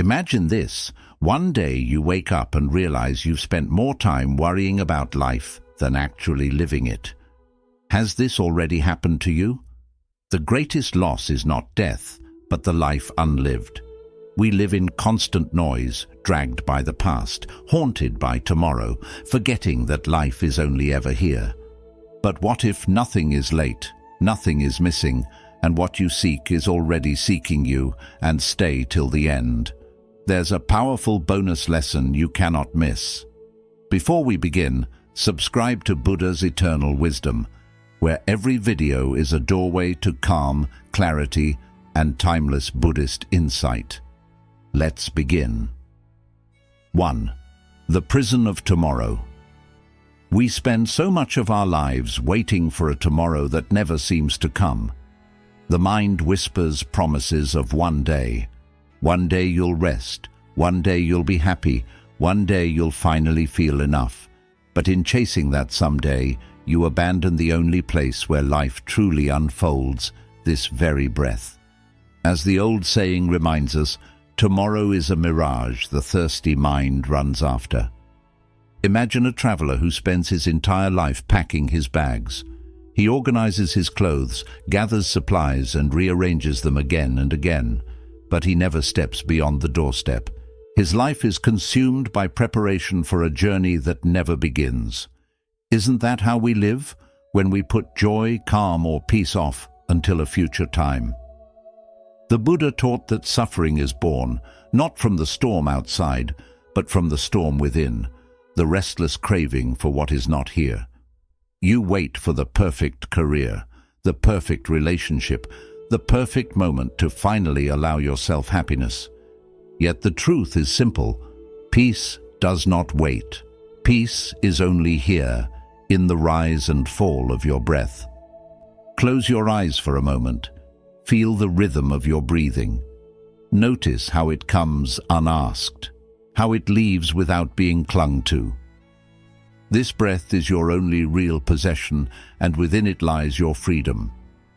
Imagine this. One day you wake up and realize you've spent more time worrying about life than actually living it. Has this already happened to you? The greatest loss is not death, but the life unlived. We live in constant noise, dragged by the past, haunted by tomorrow, forgetting that life is only ever here. But what if nothing is late, nothing is missing, and what you seek is already seeking you, and stay till the end? There's a powerful bonus lesson you cannot miss. Before we begin, subscribe to Buddha's Eternal Wisdom, where every video is a doorway to calm, clarity, and timeless Buddhist insight. Let's begin. 1. The prison of tomorrow. We spend so much of our lives waiting for a tomorrow that never seems to come. The mind whispers promises of one day. One day you'll rest, one day you'll be happy, one day you'll finally feel enough. But in chasing that someday, you abandon the only place where life truly unfolds, this very breath. As the old saying reminds us, tomorrow is a mirage the thirsty mind runs after. Imagine a traveler who spends his entire life packing his bags. He organizes his clothes, gathers supplies, and rearranges them again and again. But he never steps beyond the doorstep. His life is consumed by preparation for a journey that never begins. Isn't that how we live, when we put joy, calm, or peace off until a future time? The Buddha taught that suffering is born, not from the storm outside, but from the storm within, the restless craving for what is not here. You wait for the perfect career, the perfect relationship, the perfect moment to finally allow yourself happiness. Yet the truth is simple. Peace does not wait. Peace is only here, in the rise and fall of your breath. Close your eyes for a moment. Feel the rhythm of your breathing. Notice how it comes unasked, how it leaves without being clung to. This breath is your only real possession, and within it lies your freedom.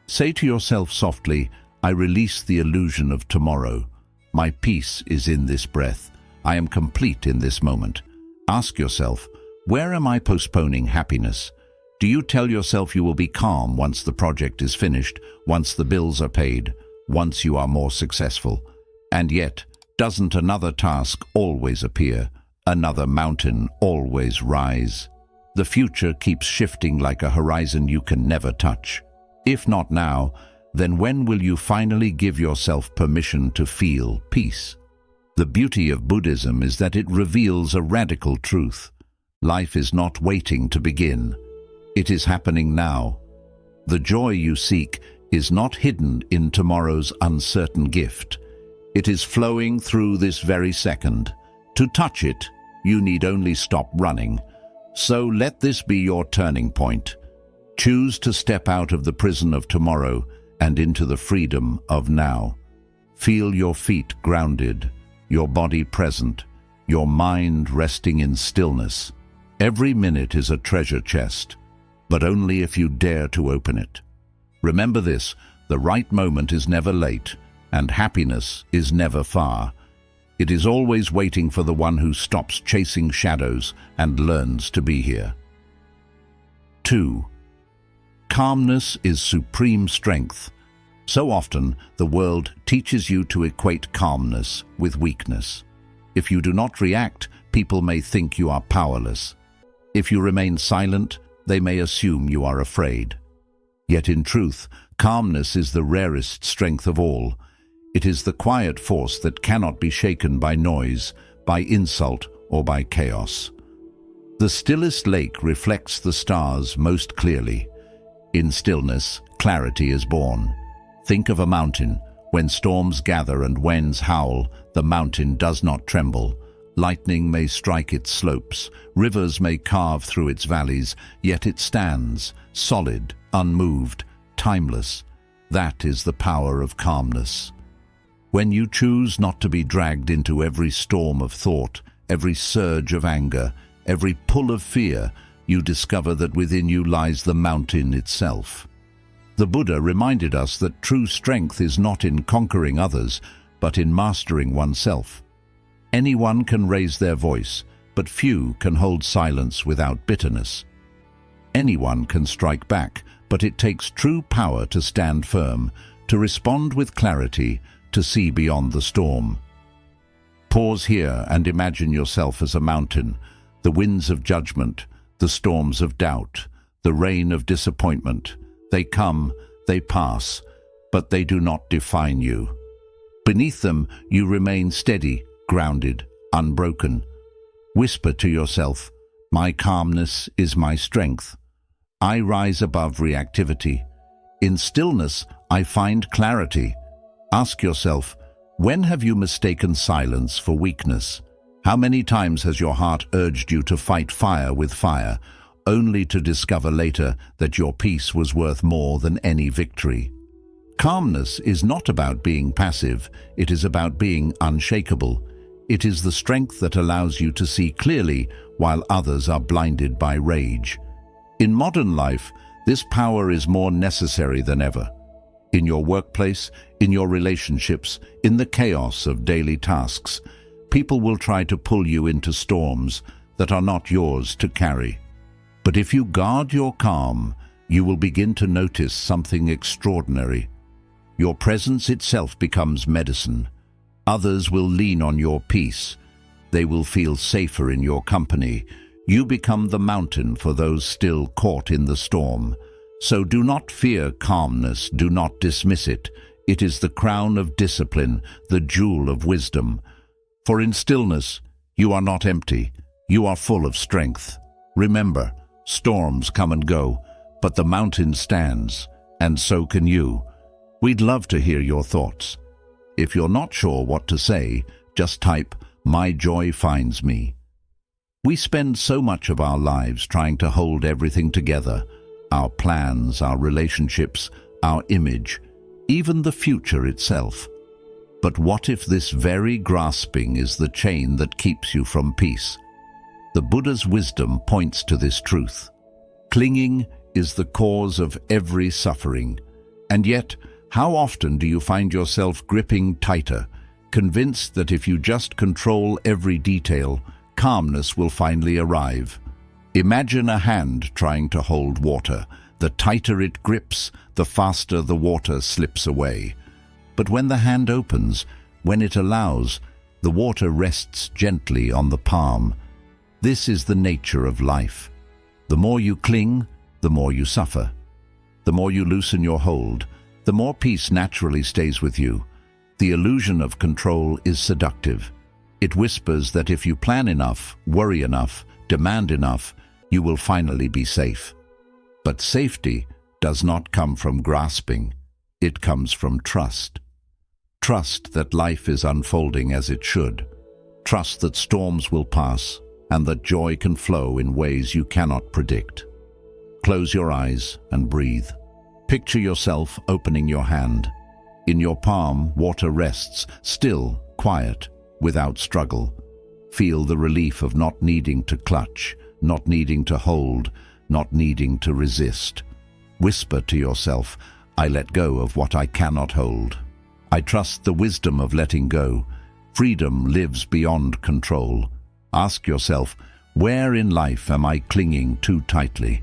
Say to yourself softly, I release the illusion of tomorrow. My peace is in this breath. I am complete in this moment. Ask yourself, where am I postponing happiness? Do you tell yourself you will be calm once the project is finished, once the bills are paid, once you are more successful? And yet, doesn't another task always appear, another mountain always rise? The future keeps shifting like a horizon you can never touch. If not now, then when will you finally give yourself permission to feel peace? The beauty of Buddhism is that it reveals a radical truth. Life is not waiting to begin. It is happening now. The joy you seek is not hidden in tomorrow's uncertain gift. It is flowing through this very second. To touch it, you need only stop running. So let this be your turning point. Choose to step out of the prison of tomorrow and into the freedom of now. Feel your feet grounded, your body present, your mind resting in stillness. Every minute is a treasure chest, but only if you dare to open it. Remember this, the right moment is never late, and happiness is never far. It is always waiting for the one who stops chasing shadows and learns to be here. 2. Calmness is supreme strength. So often, the world teaches you to equate calmness with weakness. If you do not react, people may think you are powerless. If you remain silent, they may assume you are afraid. Yet in truth, calmness is the rarest strength of all. It is the quiet force that cannot be shaken by noise, by insult, or by chaos. The stillest lake reflects the stars most clearly. In stillness, clarity is born. Think of a mountain. When storms gather and winds howl, the mountain does not tremble. Lightning may strike its slopes, rivers may carve through its valleys, yet it stands, solid, unmoved, timeless. That is the power of calmness. When you choose not to be dragged into every storm of thought, every surge of anger, every pull of fear, you discover that within you lies the mountain itself. The Buddha reminded us that true strength is not in conquering others, but in mastering oneself. Anyone can raise their voice, but few can hold silence without bitterness. Anyone can strike back, but it takes true power to stand firm, to respond with clarity, to see beyond the storm. Pause here and imagine yourself as a mountain, the winds of judgment, the storms of doubt, the rain of disappointment. They come, they pass, but they do not define you. Beneath them, you remain steady, grounded, unbroken. Whisper to yourself, "My calmness is my strength. I rise above reactivity. In stillness, I find clarity." Ask yourself, when have you mistaken silence for weakness? How many times has your heart urged you to fight fire with fire, only to discover later that your peace was worth more than any victory? Calmness is not about being passive, it is about being unshakable. It is the strength that allows you to see clearly while others are blinded by rage. In modern life, this power is more necessary than ever. In your workplace, in your relationships, in the chaos of daily tasks, people will try to pull you into storms that are not yours to carry. But if you guard your calm, you will begin to notice something extraordinary. Your presence itself becomes medicine. Others will lean on your peace. They will feel safer in your company. You become the mountain for those still caught in the storm. So do not fear calmness, do not dismiss it. It is the crown of discipline, the jewel of wisdom. For in stillness, you are not empty, you are full of strength. Remember, storms come and go, but the mountain stands, and so can you. We'd love to hear your thoughts. If you're not sure what to say, just type, "My joy finds me." We spend so much of our lives trying to hold everything together, our plans, our relationships, our image, even the future itself. But what if this very grasping is the chain that keeps you from peace? The Buddha's wisdom points to this truth. Clinging is the cause of every suffering. And yet, how often do you find yourself gripping tighter, convinced that if you just control every detail, calmness will finally arrive? Imagine a hand trying to hold water. The tighter it grips, the faster the water slips away. But when the hand opens, when it allows, the water rests gently on the palm. This is the nature of life. The more you cling, the more you suffer. The more you loosen your hold, the more peace naturally stays with you. The illusion of control is seductive. It whispers that if you plan enough, worry enough, demand enough, you will finally be safe. But safety does not come from grasping. It comes from trust. Trust that life is unfolding as it should. Trust that storms will pass and that joy can flow in ways you cannot predict. Close your eyes and breathe. Picture yourself opening your hand. In your palm, water rests, still, quiet, without struggle. Feel the relief of not needing to clutch, not needing to hold, not needing to resist. Whisper to yourself, "I let go of what I cannot hold. I trust the wisdom of letting go. Freedom lives beyond control." Ask yourself, where in life am I clinging too tightly?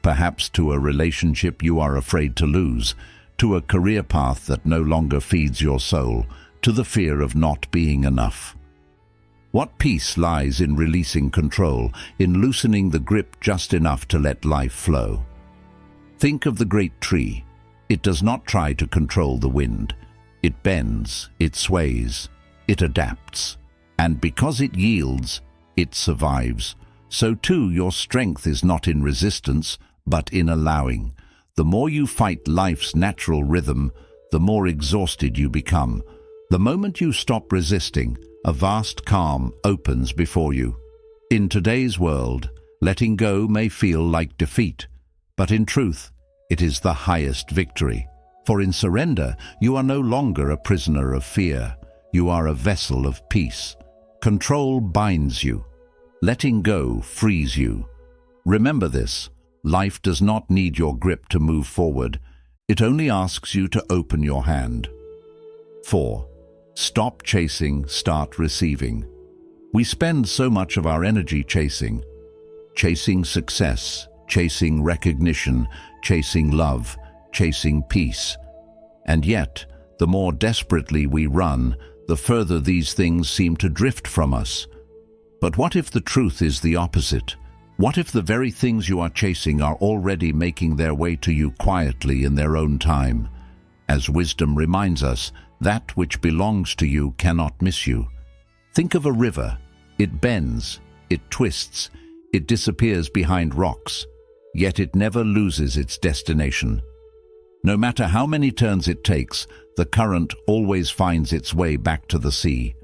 Perhaps to a relationship you are afraid to lose, to a career path that no longer feeds your soul, to the fear of not being enough. What peace lies in releasing control, in loosening the grip just enough to let life flow? Think of the great tree. It does not try to control the wind. It bends, it sways, it adapts. And because it yields, it survives. So too, your strength is not in resistance, but in allowing. The more you fight life's natural rhythm, the more exhausted you become. The moment you stop resisting, a vast calm opens before you. In today's world, letting go may feel like defeat, but in truth, it is the highest victory. For in surrender, you are no longer a prisoner of fear. You are a vessel of peace. Control binds you. Letting go frees you. Remember this, life does not need your grip to move forward. It only asks you to open your hand. 4. Stop chasing, start receiving. We spend so much of our energy chasing success, chasing recognition, chasing love, chasing peace. And yet, the more desperately we run, the further these things seem to drift from us. But what if the truth is the opposite? What if the very things you are chasing are already making their way to you quietly in their own time? As wisdom reminds us, that which belongs to you cannot miss you. Think of a river. It bends, it twists, it disappears behind rocks, yet it never loses its destination. No matter how many turns it takes, the current always finds its way back to the sea.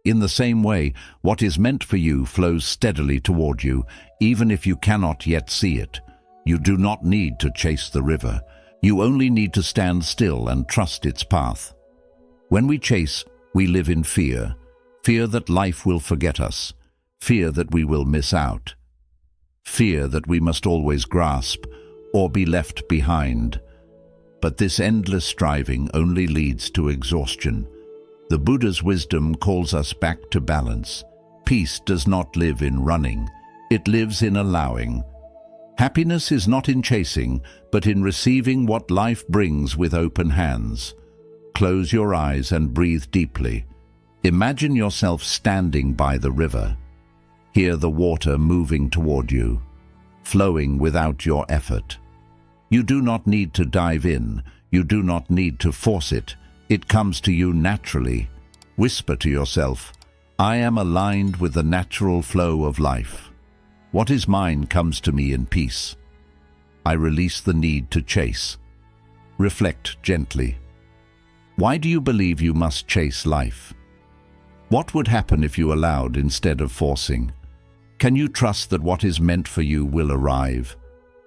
In the same way, what is meant for you flows steadily toward you, even if you cannot yet see it. You do not need to chase the river. You only need to stand still and trust its path. When we chase, we live in fear. Fear that life will forget us. Fear that we will miss out. Fear that we must always grasp or be left behind. But this endless striving only leads to exhaustion. The Buddha's wisdom calls us back to balance. Peace does not live in running. It lives in allowing. Happiness is not in chasing, but in receiving what life brings with open hands. Close your eyes and breathe deeply. Imagine yourself standing by the river. Hear the water moving toward you, flowing without your effort. You do not need to dive in. You do not need to force it. It comes to you naturally. Whisper to yourself, I am aligned with the natural flow of life. What is mine comes to me in peace. I release the need to chase. Reflect gently. Why do you believe you must chase life? What would happen if you allowed instead of forcing? Can you trust that what is meant for you will arrive?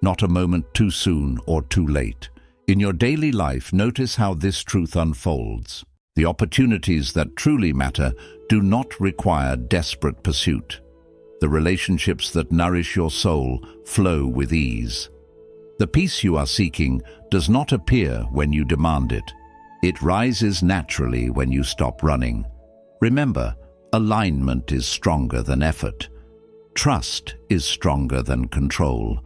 Not a moment too soon or too late. In your daily life, notice how this truth unfolds. The opportunities that truly matter do not require desperate pursuit. The relationships that nourish your soul flow with ease. The peace you are seeking does not appear when you demand it. It rises naturally when you stop running. Remember, alignment is stronger than effort. Trust is stronger than control.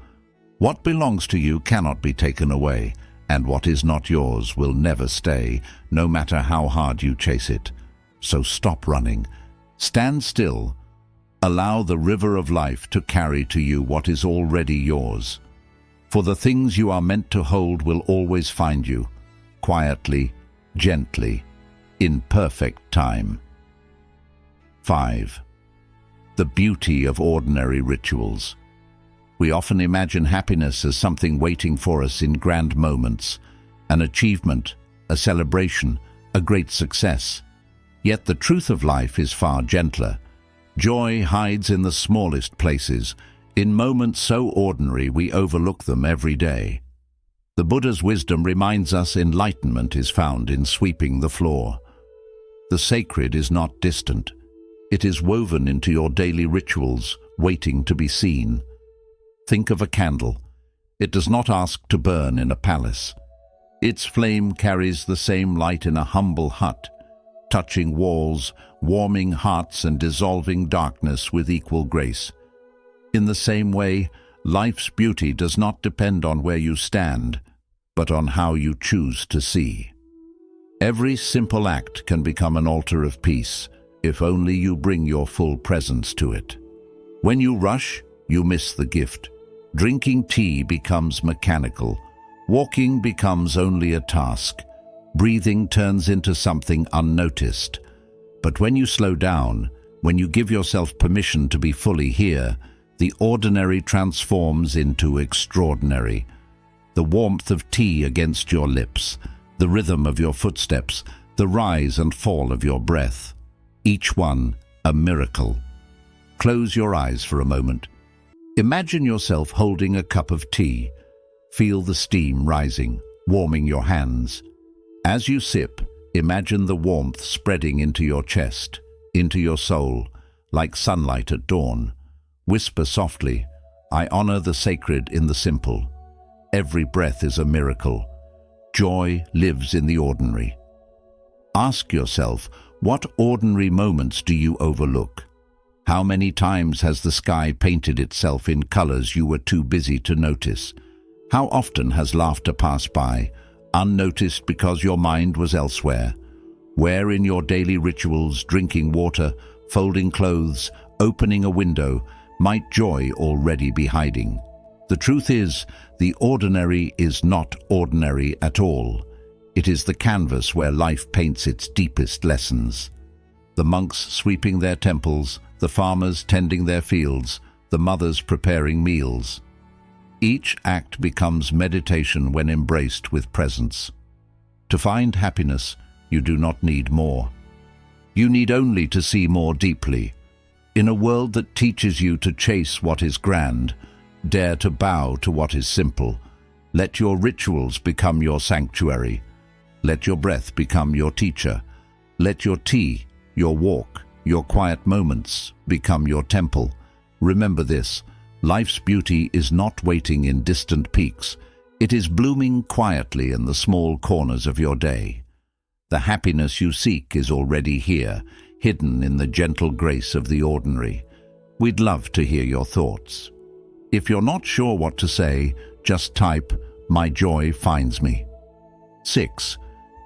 What belongs to you cannot be taken away, and what is not yours will never stay, no matter how hard you chase it. So stop running. Stand still. Allow the river of life to carry to you what is already yours. For the things you are meant to hold will always find you, quietly, gently, in perfect time. 5. The beauty of ordinary rituals. We often imagine happiness as something waiting for us in grand moments, an achievement, a celebration, a great success. Yet the truth of life is far gentler. Joy hides in the smallest places, in moments so ordinary we overlook them every day. The Buddha's wisdom reminds us enlightenment is found in sweeping the floor. The sacred is not distant. It is woven into your daily rituals, waiting to be seen. Think of a candle. It does not ask to burn in a palace. Its flame carries the same light in a humble hut, touching walls, warming hearts and dissolving darkness with equal grace. In the same way, life's beauty does not depend on where you stand, but on how you choose to see. Every simple act can become an altar of peace, if only you bring your full presence to it. When you rush, you miss the gift. Drinking tea becomes mechanical. Walking becomes only a task. Breathing turns into something unnoticed. But when you slow down, when you give yourself permission to be fully here, the ordinary transforms into extraordinary. The warmth of tea against your lips, the rhythm of your footsteps, the rise and fall of your breath. Each one a miracle. Close your eyes for a moment. Imagine yourself holding a cup of tea. Feel the steam rising, warming your hands. As you sip, imagine the warmth spreading into your chest, into your soul, like sunlight at dawn. Whisper softly, I honor the sacred in the simple. Every breath is a miracle. Joy lives in the ordinary. Ask yourself, what ordinary moments do you overlook? How many times has the sky painted itself in colors you were too busy to notice? How often has laughter passed by, unnoticed because your mind was elsewhere? Where in your daily rituals, drinking water, folding clothes, opening a window, might joy already be hiding? The truth is, the ordinary is not ordinary at all. It is the canvas where life paints its deepest lessons. The monks sweeping their temples, the farmers tending their fields, the mothers preparing meals. Each act becomes meditation when embraced with presence. To find happiness, you do not need more. You need only to see more deeply. In a world that teaches you to chase what is grand, dare to bow to what is simple. Let your rituals become your sanctuary. Let your breath become your teacher. Let your tea, your walk, your quiet moments become your temple. Remember this, life's beauty is not waiting in distant peaks. It is blooming quietly in the small corners of your day. The happiness you seek is already here, hidden in the gentle grace of the ordinary. We'd love to hear your thoughts. If you're not sure what to say, just type, "My joy finds me." 6.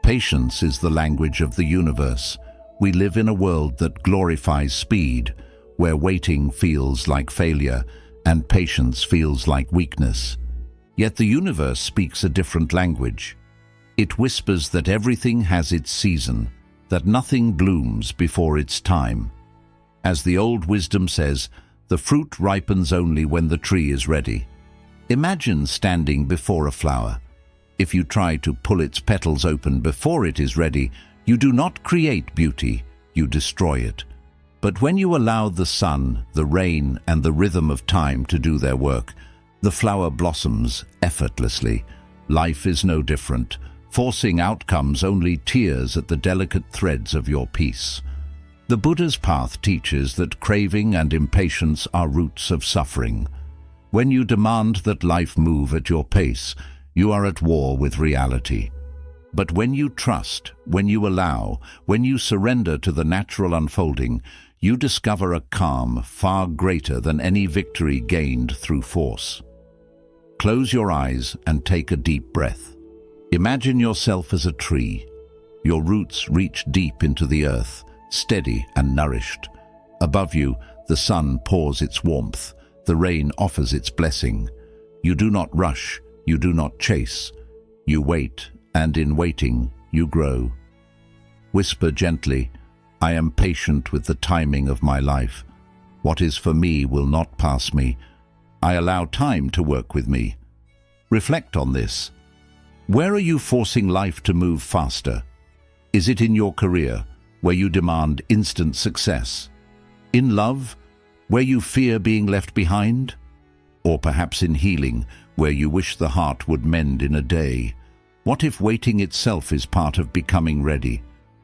Patience is the language of the universe. We live in a world that glorifies speed, where waiting feels like failure and patience feels like weakness. Yet the universe speaks a different language. It whispers that everything has its season, that nothing blooms before its time. As the old wisdom says, the fruit ripens only when the tree is ready. Imagine standing before a flower. If you try to pull its petals open before it is ready, you do not create beauty, you destroy it. But when you allow the sun, the rain, and the rhythm of time to do their work, the flower blossoms effortlessly. Life is no different. Forcing outcomes only tears at the delicate threads of your peace. The Buddha's path teaches that craving and impatience are roots of suffering. When you demand that life move at your pace, you are at war with reality. But when you trust, when you allow, when you surrender to the natural unfolding, you discover a calm far greater than any victory gained through force. Close your eyes and take a deep breath. Imagine yourself as a tree. Your roots reach deep into the earth, steady and nourished. Above you, the sun pours its warmth, the rain offers its blessing. You do not rush, you do not chase. You wait, and in waiting, you grow. Whisper gently, "I am patient with the timing of my life. What is for me will not pass me. I allow time to work with me." Reflect on this. Where are you forcing life to move faster? Is it in your career, where you demand instant success? In love, where you fear being left behind? Or perhaps in healing, where you wish the heart would mend in a day? What if waiting itself is part of becoming ready?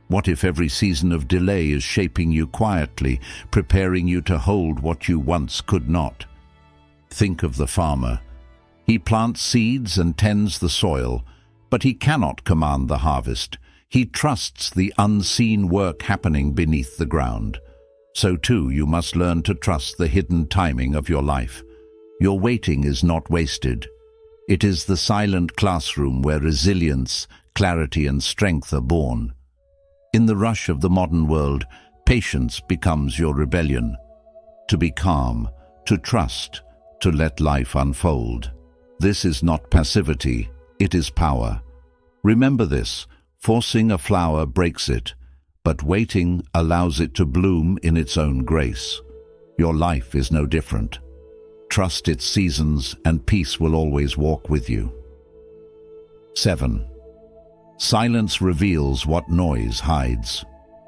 What if every season of delay is shaping you quietly, preparing you to hold what you once could not? Think of the farmer. He plants seeds and tends the soil, but he cannot command the harvest. He trusts the unseen work happening beneath the ground. So too, you must learn to trust the hidden timing of your life. Your waiting is not wasted. It is the silent classroom where resilience, clarity, and strength are born. In the rush of the modern world, patience becomes your rebellion. To be calm, to trust, to let life unfold. This is not passivity, it is power. Remember this, forcing a flower breaks it, but waiting allows it to bloom in its own grace. Your life is no different. Trust its seasons and peace will always walk with you. 7. Silence reveals what noise hides.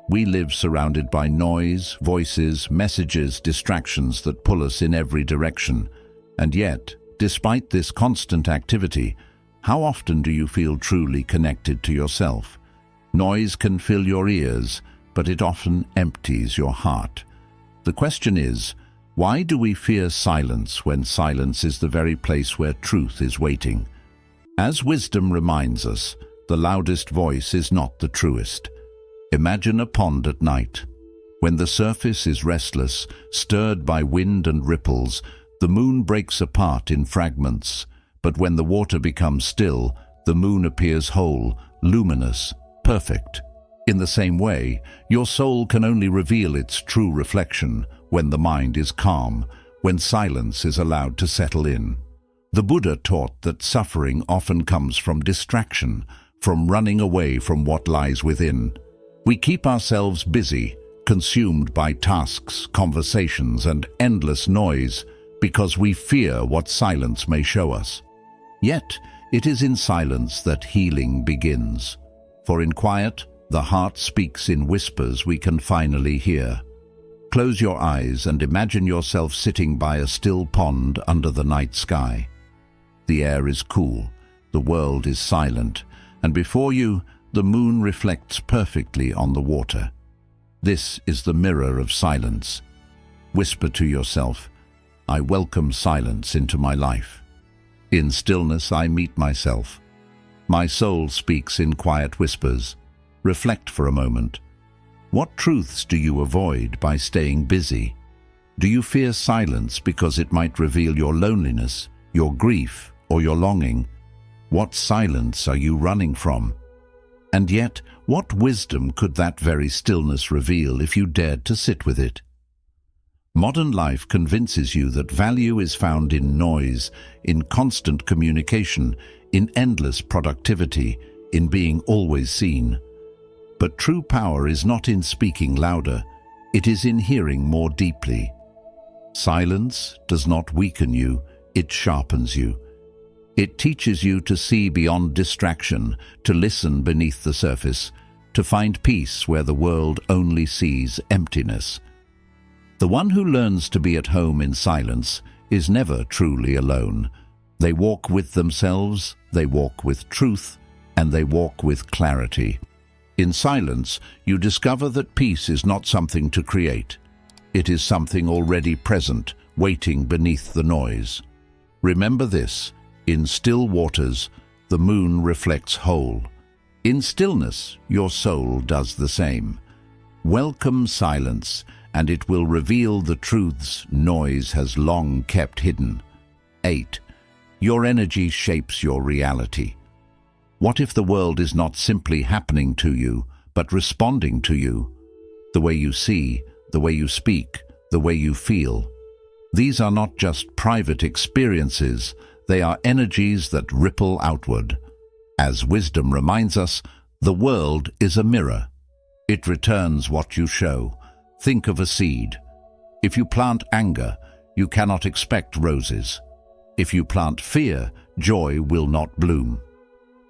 We live surrounded by noise, voices, messages, distractions that pull us in every direction. And yet, despite this constant activity, how often do you feel truly connected to yourself? Noise can fill your ears, but it often empties your heart. The question is, why do we fear silence when silence is the very place where truth is waiting? As wisdom reminds us, the loudest voice is not the truest. Imagine a pond at night. When the surface is restless, stirred by wind and ripples, the moon breaks apart in fragments. But when the water becomes still, the moon appears whole, luminous, perfect. In the same way, your soul can only reveal its true reflection when the mind is calm, when silence is allowed to settle in. The Buddha taught that suffering often comes from distraction, from running away from what lies within. We keep ourselves busy, consumed by tasks, conversations, and endless noise, because we fear what silence may show us. Yet, it is in silence that healing begins. For in quiet, the heart speaks in whispers we can finally hear. Close your eyes and imagine yourself sitting by a still pond under the night sky. The air is cool, the world is silent, and before you, the moon reflects perfectly on the water. This is the mirror of silence. Whisper to yourself, "I welcome silence into my life. In stillness I meet myself. My soul speaks in quiet whispers." Reflect for a moment. What truths do you avoid by staying busy? Do you fear silence because it might reveal your loneliness, your grief, or your longing? What silence are you running from? And yet, what wisdom could that very stillness reveal if you dared to sit with it? Modern life convinces you that value is found in noise, in constant communication, in endless productivity, in being always seen. But true power is not in speaking louder, it is in hearing more deeply. Silence does not weaken you, it sharpens you. It teaches you to see beyond distraction, to listen beneath the surface, to find peace where the world only sees emptiness. The one who learns to be at home in silence is never truly alone. They walk with themselves, they walk with truth, and they walk with clarity. In silence, you discover that peace is not something to create. It is something already present, waiting beneath the noise. Remember this. In still waters, the moon reflects whole. In stillness, your soul does the same. Welcome silence, and it will reveal the truths noise has long kept hidden. 8. Your energy shapes your reality. What if the world is not simply happening to you, but responding to you? The way you see, the way you speak, the way you feel. These are not just private experiences, they are energies that ripple outward. As wisdom reminds us, the world is a mirror. It returns what you show. Think of a seed. If you plant anger, you cannot expect roses. If you plant fear, joy will not bloom.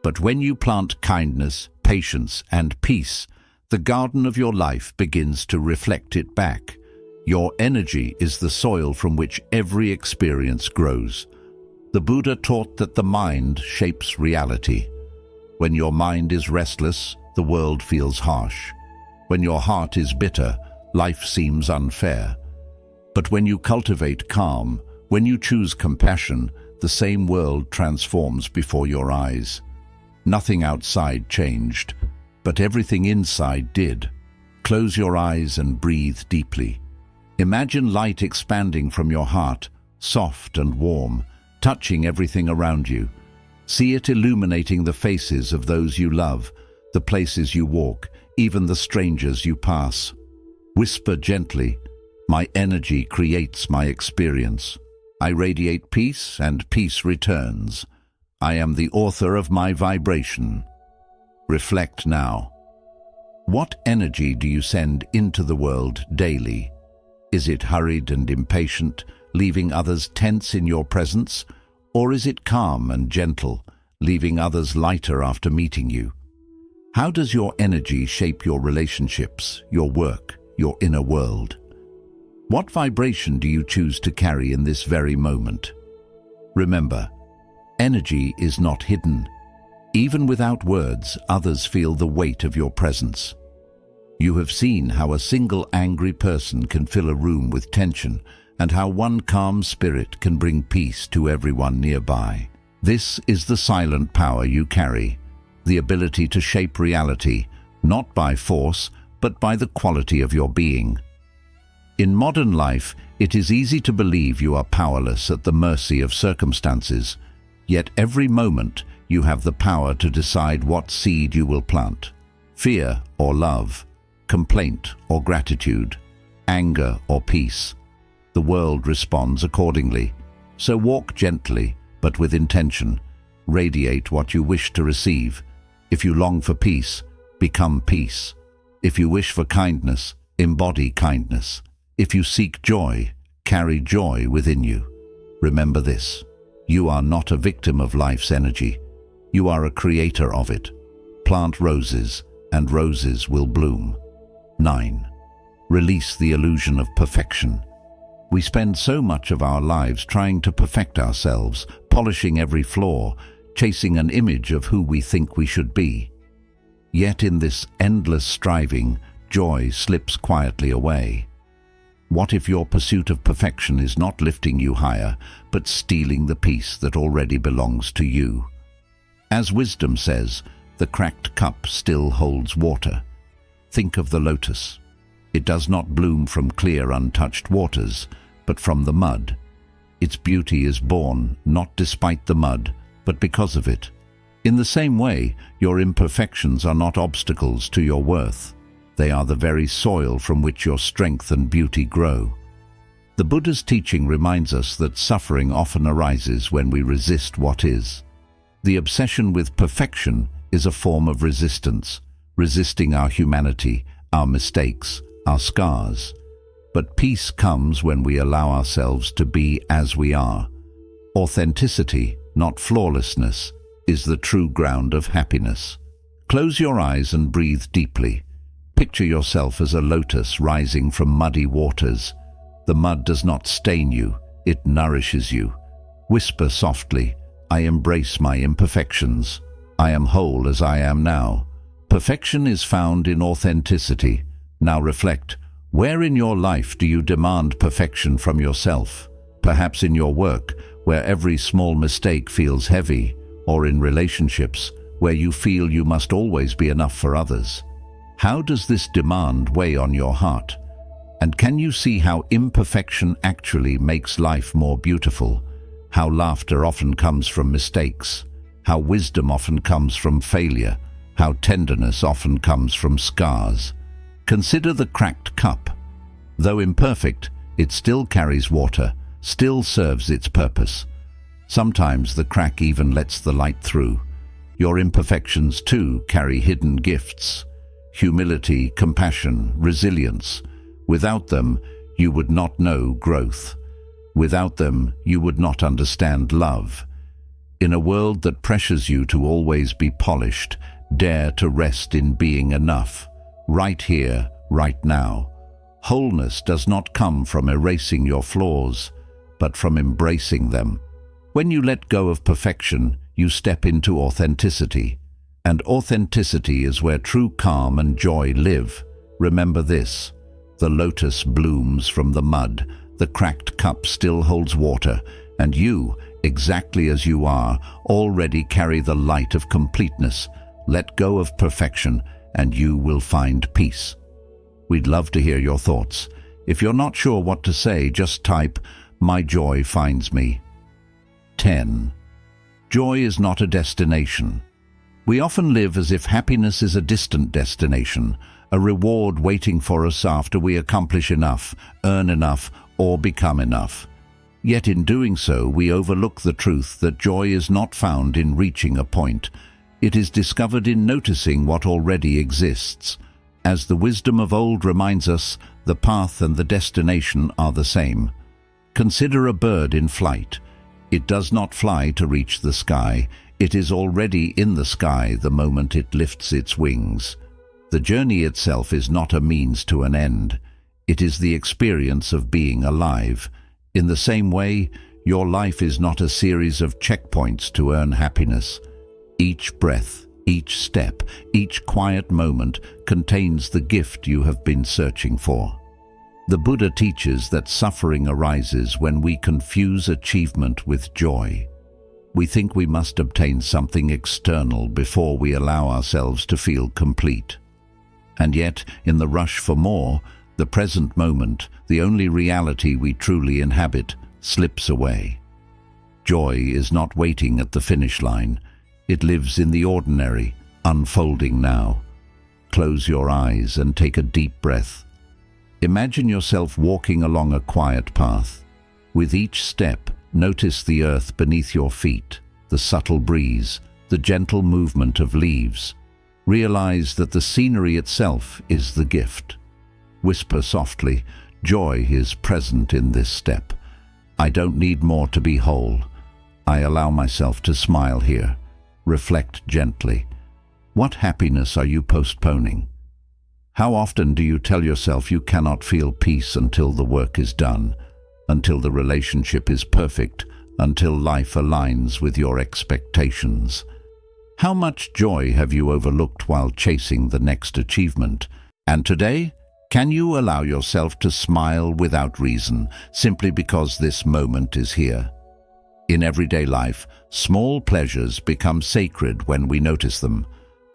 But when you plant kindness, patience, and peace, the garden of your life begins to reflect it back. Your energy is the soil from which every experience grows. The Buddha taught that the mind shapes reality. When your mind is restless, the world feels harsh. When your heart is bitter, life seems unfair. But when you cultivate calm, when you choose compassion, the same world transforms before your eyes. Nothing outside changed, but everything inside did. Close your eyes and breathe deeply. Imagine light expanding from your heart, soft and warm, touching everything around you. See it illuminating the faces of those you love, the places you walk, even the strangers you pass. Whisper gently, "My energy creates my experience. I radiate peace and peace returns. I am the author of my vibration." Reflect now. What energy do you send into the world daily? Is it hurried and impatient, leaving others tense in your presence? Or is it calm and gentle, leaving others lighter after meeting you? How does your energy shape your relationships, your work, your inner world? What vibration do you choose to carry in this very moment? Remember, energy is not hidden. Even without words, others feel the weight of your presence. You have seen how a single angry person can fill a room with tension, and how one calm spirit can bring peace to everyone nearby. This is the silent power you carry, the ability to shape reality, not by force, but by the quality of your being. In modern life, it is easy to believe you are powerless at the mercy of circumstances, yet every moment you have the power to decide what seed you will plant. Fear or love, complaint or gratitude, anger or peace. The world responds accordingly. So walk gently, but with intention. Radiate what you wish to receive. If you long for peace, become peace. If you wish for kindness, embody kindness. If you seek joy, carry joy within you. Remember this: you are not a victim of life's energy. You are a creator of it. Plant roses, and roses will bloom. 9. Release the illusion of perfection. We spend so much of our lives trying to perfect ourselves, polishing every flaw, chasing an image of who we think we should be. Yet in this endless striving, joy slips quietly away. What if your pursuit of perfection is not lifting you higher, but stealing the peace that already belongs to you? As wisdom says, the cracked cup still holds water. Think of the lotus. It does not bloom from clear, untouched waters, but from the mud. Its beauty is born not despite the mud, but because of it. In the same way, your imperfections are not obstacles to your worth. They are the very soil from which your strength and beauty grow. The Buddha's teaching reminds us that suffering often arises when we resist what is. The obsession with perfection is a form of resistance, resisting our humanity, our mistakes, our scars. But peace comes when we allow ourselves to be as we are. Authenticity, not flawlessness, is the true ground of happiness. Close your eyes and breathe deeply. Picture yourself as a lotus rising from muddy waters. The mud does not stain you, it nourishes you. Whisper softly, "I embrace my imperfections. I am whole as I am now." Perfection is found in authenticity. Now reflect, where in your life do you demand perfection from yourself? Perhaps in your work, where every small mistake feels heavy, or in relationships, where you feel you must always be enough for others. How does this demand weigh on your heart? And can you see how imperfection actually makes life more beautiful? How laughter often comes from mistakes? How wisdom often comes from failure? How tenderness often comes from scars? Consider the cracked cup. Though imperfect, it still carries water, still serves its purpose. Sometimes the crack even lets the light through. Your imperfections too carry hidden gifts. Humility, compassion, resilience. Without them, you would not know growth. Without them, you would not understand love. In a world that pressures you to always be polished, dare to rest in being enough. Right here, right now. Wholeness does not come from erasing your flaws, but from embracing them. When you let go of perfection, you step into authenticity. And authenticity is where true calm and joy live. Remember this: the lotus blooms from the mud, the cracked cup still holds water, and you, exactly as you are, already carry the light of completeness. Let go of perfection, and you will find peace. We'd love to hear your thoughts. If you're not sure what to say, just type, "My joy finds me." 10. Joy is not a destination. We often live as if happiness is a distant destination, a reward waiting for us after we accomplish enough, earn enough, or become enough. Yet in doing so, we overlook the truth that joy is not found in reaching a point. It is discovered in noticing what already exists. As the wisdom of old reminds us, the path and the destination are the same. Consider a bird in flight. It does not fly to reach the sky. It is already in the sky the moment it lifts its wings. The journey itself is not a means to an end. It is the experience of being alive. In the same way, your life is not a series of checkpoints to earn happiness. Each breath, each step, each quiet moment contains the gift you have been searching for. The Buddha teaches that suffering arises when we confuse achievement with joy. We think we must obtain something external before we allow ourselves to feel complete. And yet, in the rush for more, the present moment, the only reality we truly inhabit, slips away. Joy is not waiting at the finish line. It lives in the ordinary, unfolding now. Close your eyes and take a deep breath. Imagine yourself walking along a quiet path. With each step, notice the earth beneath your feet, the subtle breeze, the gentle movement of leaves. Realize that the scenery itself is the gift. Whisper softly, joy is present in this step. I don't need more to be whole. I allow myself to smile here. Reflect gently. What happiness are you postponing? How often do you tell yourself you cannot feel peace until the work is done, until the relationship is perfect, until life aligns with your expectations? How much joy have you overlooked while chasing the next achievement? And today, can you allow yourself to smile without reason, simply because this moment is here? In everyday life, small pleasures become sacred when we notice them.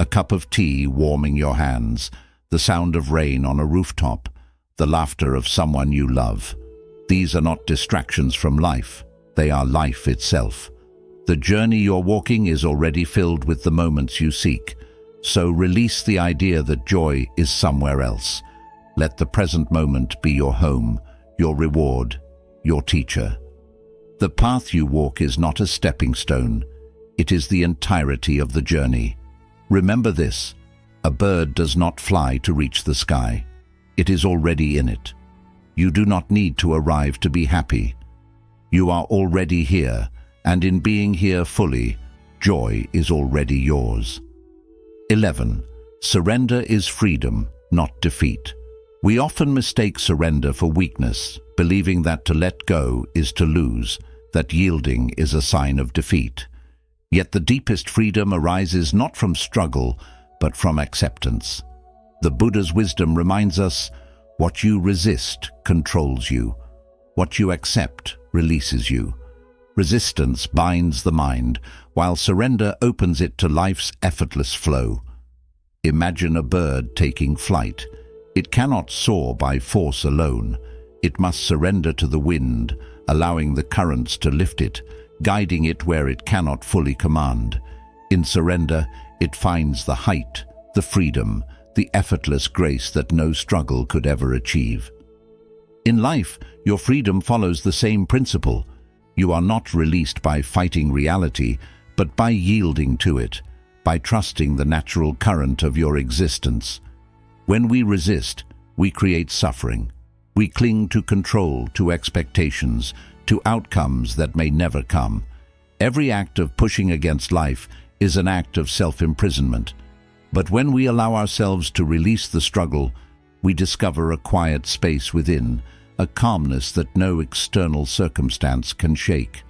A cup of tea warming your hands, the sound of rain on a rooftop, the laughter of someone you love. These are not distractions from life. They are life itself. The journey you're walking is already filled with the moments you seek. So release the idea that joy is somewhere else. Let the present moment be your home, your reward, your teacher. The path you walk is not a stepping stone. It is the entirety of the journey. Remember this: a bird does not fly to reach the sky. It is already in it. You do not need to arrive to be happy. You are already here, and in being here fully, joy is already yours. 11. Surrender is freedom, not defeat. We often mistake surrender for weakness, believing that to let go is to lose, that yielding is a sign of defeat. Yet the deepest freedom arises not from struggle, but from acceptance. The Buddha's wisdom reminds us, what you resist controls you. What you accept releases you. Resistance binds the mind, while surrender opens it to life's effortless flow. Imagine a bird taking flight. It cannot soar by force alone. It must surrender to the wind, allowing the currents to lift it, guiding it where it cannot fully command. In surrender, it finds the height, the freedom, the effortless grace that no struggle could ever achieve. In life, your freedom follows the same principle. You are not released by fighting reality, but by yielding to it, by trusting the natural current of your existence. When we resist, we create suffering. We cling to control, to expectations, to outcomes that may never come. Every act of pushing against life is an act of self-imprisonment. But when we allow ourselves to release the struggle, we discover a quiet space within, a calmness that no external circumstance can shake.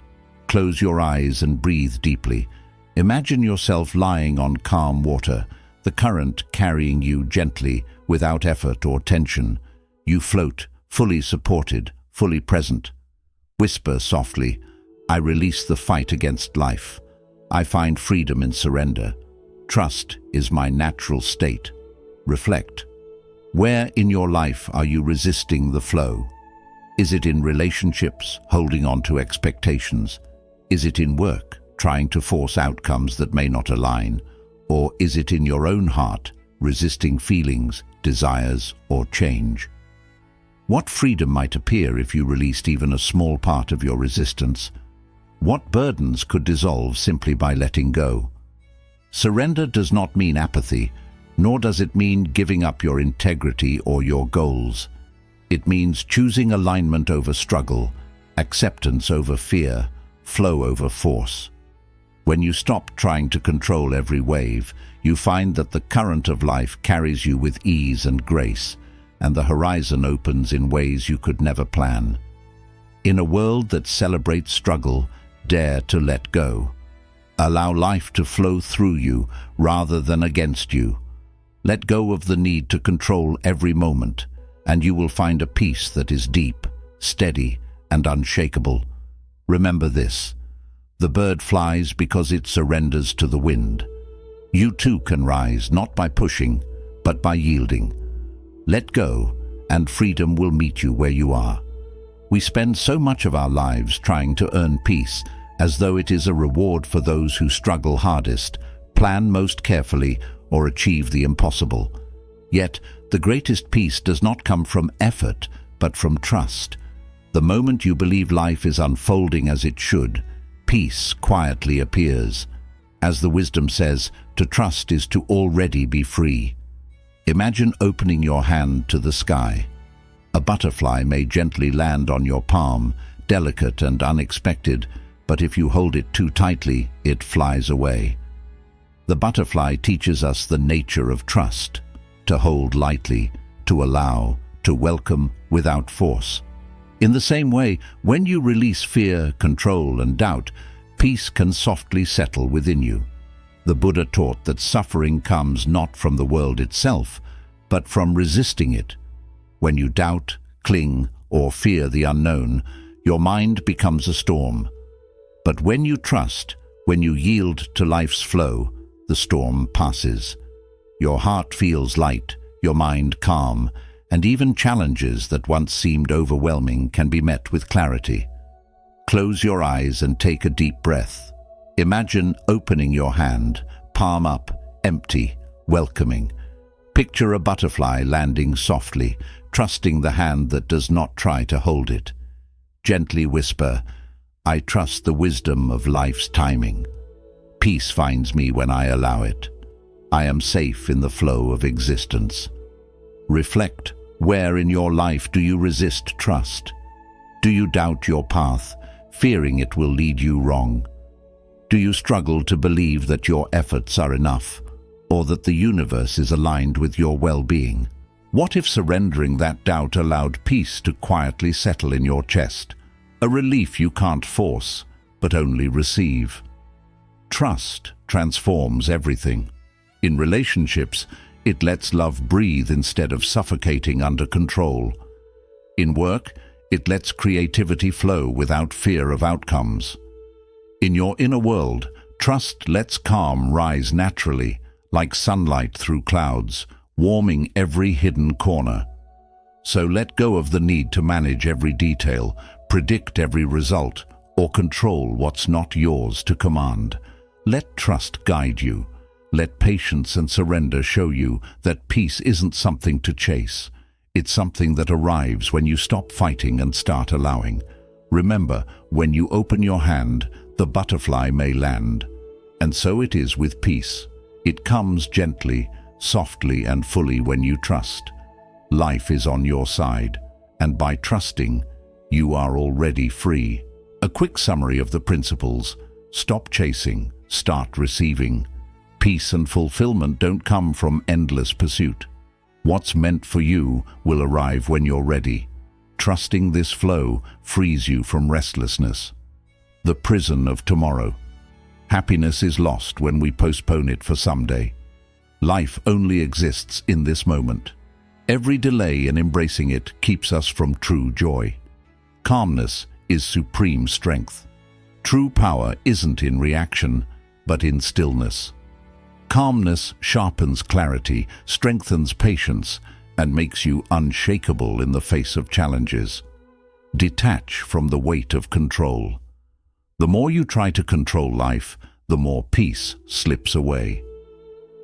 Close your eyes and breathe deeply. Imagine yourself lying on calm water, the current carrying you gently, without effort or tension. You float, fully supported, fully present. Whisper softly, I release the fight against life. I find freedom in surrender. Trust is my natural state. Reflect. Where in your life are you resisting the flow? Is it in relationships, holding on to expectations? Is it in work, trying to force outcomes that may not align? Or is it in your own heart, resisting feelings, desires, or change? What freedom might appear if you released even a small part of your resistance? What burdens could dissolve simply by letting go? Surrender does not mean apathy, nor does it mean giving up your integrity or your goals. It means choosing alignment over struggle, acceptance over fear, flow over force. When you stop trying to control every wave, you find that the current of life carries you with ease and grace, and the horizon opens in ways you could never plan. In a world that celebrates struggle, dare to let go. Allow life to flow through you rather than against you. Let go of the need to control every moment, and you will find a peace that is deep, steady, and unshakable. Remember this: the bird flies because it surrenders to the wind. You too can rise, not by pushing, but by yielding. Let go, and freedom will meet you where you are. We spend so much of our lives trying to earn peace, as though it is a reward for those who struggle hardest, plan most carefully, or achieve the impossible. Yet, the greatest peace does not come from effort, but from trust. The moment you believe life is unfolding as it should, peace quietly appears. As the wisdom says, to trust is to already be free. Imagine opening your hand to the sky. A butterfly may gently land on your palm, delicate and unexpected, but if you hold it too tightly, it flies away. The butterfly teaches us the nature of trust, to hold lightly, to allow, to welcome without force. In the same way, when you release fear, control, and doubt, peace can softly settle within you. The Buddha taught that suffering comes not from the world itself, but from resisting it. When you doubt, cling, or fear the unknown, your mind becomes a storm. But when you trust, when you yield to life's flow, the storm passes. Your heart feels light, your mind calm, and even challenges that once seemed overwhelming can be met with clarity. Close your eyes and take a deep breath. Imagine opening your hand, palm up, empty, welcoming. Picture a butterfly landing softly, trusting the hand that does not try to hold it. Gently whisper, "I trust the wisdom of life's timing. Peace finds me when I allow it. I am safe in the flow of existence." Reflect, where in your life do you resist trust? Do you doubt your path, fearing it will lead you wrong? Do you struggle to believe that your efforts are enough, or that the universe is aligned with your well-being? What if surrendering that doubt allowed peace to quietly settle in your chest? A relief you can't force, but only receive. Trust transforms everything. In relationships, it lets love breathe instead of suffocating under control. In work, it lets creativity flow without fear of outcomes. In your inner world, trust lets calm rise naturally, like sunlight through clouds, warming every hidden corner. So let go of the need to manage every detail, predict every result, or control what's not yours to command. Let trust guide you. Let patience and surrender show you that peace isn't something to chase. It's something that arrives when you stop fighting and start allowing. Remember, when you open your hand, the butterfly may land. And so it is with peace. It comes gently, softly, and fully when you trust. Life is on your side, and by trusting, you are already free. A quick summary of the principles: stop chasing, start receiving. Peace and fulfillment don't come from endless pursuit. What's meant for you will arrive when you're ready. Trusting this flow frees you from restlessness, the prison of tomorrow. Happiness is lost when we postpone it for someday. Life only exists in this moment. Every delay in embracing it keeps us from true joy. Calmness is supreme strength. True power isn't in reaction, but in stillness. Calmness sharpens clarity, strengthens patience, and makes you unshakable in the face of challenges. Detach from the weight of control. The more you try to control life, the more peace slips away.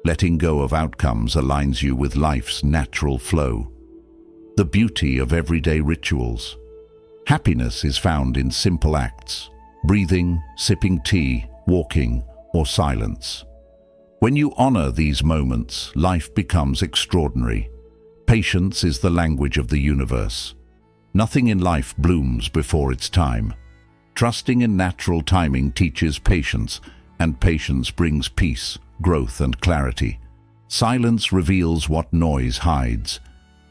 Letting go of outcomes aligns you with life's natural flow. The beauty of everyday rituals. Happiness is found in simple acts: breathing, sipping tea, walking, or silence. When you honor these moments, life becomes extraordinary. Patience is the language of the universe. Nothing in life blooms before its time. Trusting in natural timing teaches patience, and patience brings peace, growth, and clarity. Silence reveals what noise hides.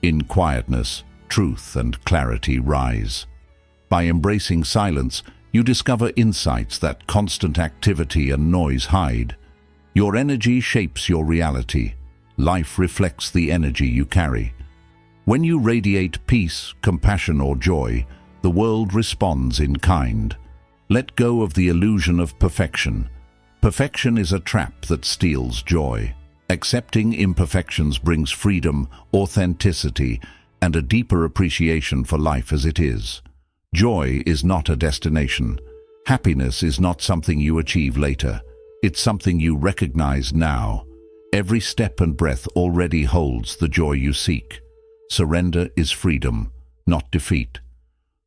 In quietness, truth and clarity rise. By embracing silence, you discover insights that constant activity and noise hide. Your energy shapes your reality. Life reflects the energy you carry. When you radiate peace, compassion, or joy, the world responds in kind. Let go of the illusion of perfection. Perfection is a trap that steals joy. Accepting imperfections brings freedom, authenticity, and a deeper appreciation for life as it is. Joy is not a destination. Happiness is not something you achieve later. It's something you recognize now. Every step and breath already holds the joy you seek. Surrender is freedom, not defeat.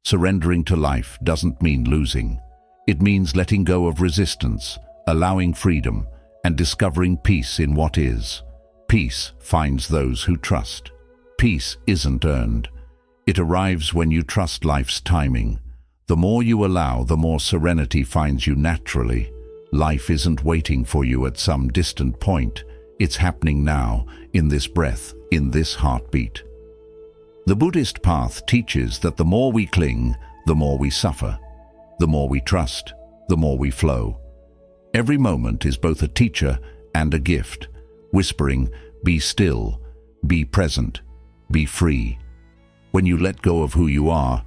Surrendering to life doesn't mean losing. It means letting go of resistance, allowing freedom, and discovering peace in what is. Peace finds those who trust. Peace isn't earned. It arrives when you trust life's timing. The more you allow, the more serenity finds you naturally. Life isn't waiting for you at some distant point. It's happening now, in this breath, in this heartbeat. The Buddhist path teaches that the more we cling, the more we suffer. The more we trust, the more we flow. Every moment is both a teacher and a gift, whispering, "Be still, be present, be free." When you let go of who you are,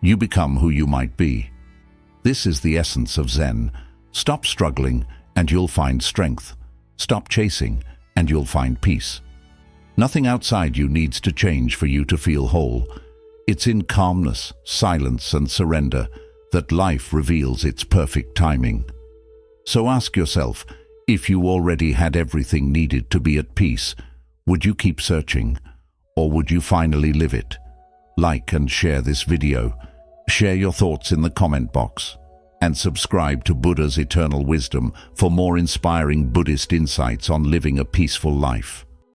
you become who you might be. This is the essence of Zen. Stop struggling and you'll find strength. Stop chasing and you'll find peace. Nothing outside you needs to change for you to feel whole. It's in calmness, silence, and surrender that life reveals its perfect timing. So ask yourself, if you already had everything needed to be at peace, would you keep searching, or would you finally live it? Like and share this video. Share your thoughts in the comment box. And subscribe to Buddha's Eternal Wisdom for more inspiring Buddhist insights on living a peaceful life.